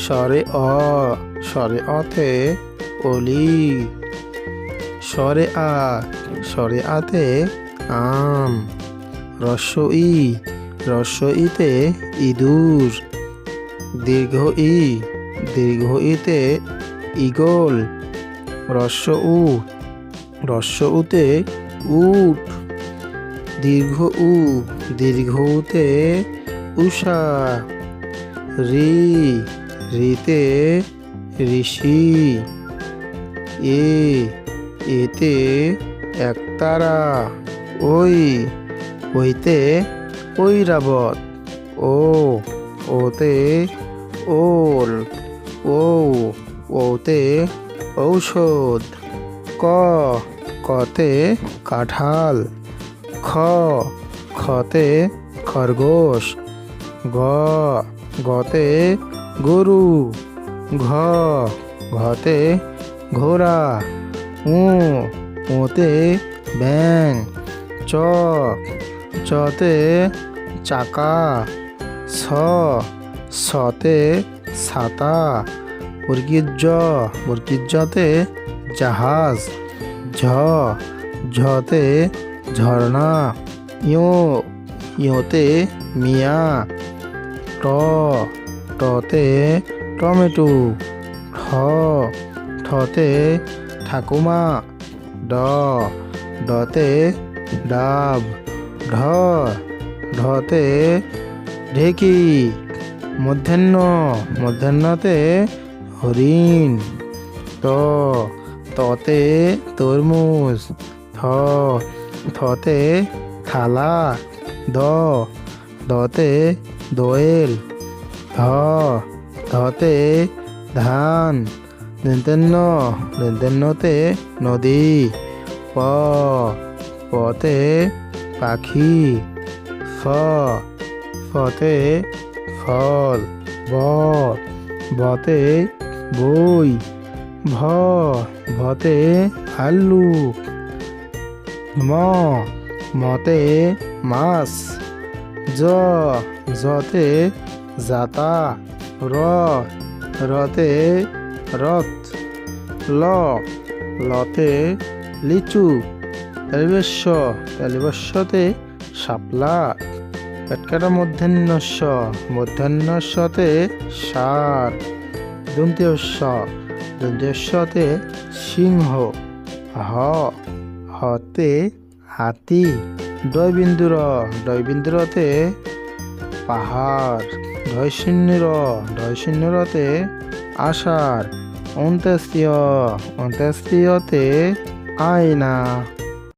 স্বরে অতে অলি। স্বরে আতে আম। রস্ব ইতে ইঁদুর। দীর্ঘ ইতে ঈগল। রস্য উতে উট। দীর্ঘ উতে উষা। রিতে ঋষি। এতে একতারা। ওইতে ঐরাবত। ওতে ওল। ওতে ঔষধ। কতে কাঁঠাল। খতে খরগোশ। গতে গরু। ঘতে ঘোড়া। ওতে ব্যাঙ। চতে চাকা। ছতে ছাতা। জতে জাহাজ। ঝতে ঝর্ণা। ইয়োতে মিয়া। টতে টমেটো। ঠতে ঠাকুমা। ডতে ডাব। ঢতে ঢেকি। মধ্যাহ্নতে হরিণ। ততে তরমুজ। থতে থালা। দতে দোয়েল। ধতে ধান। দন্তেন্নতে নদী। পতে পাখি। ফতে ফল। বতে বই। ভতে ভাল্লুক। মতে মাছ। জতে জাতা। রতে রথ। লতে লিচু। তালিবস্যতে শাপলা। পেটকাটা মধ্যাহ্নস্যতে ষাঁড়। দন্ত্যস্যতে সিংহ। হতে হাতি। ডয়বিন্দুরতে পাহাড়। ঢয়শূন্যরতে আষাঢ়। অন্ত্যেষ্টিয়তে আয়না।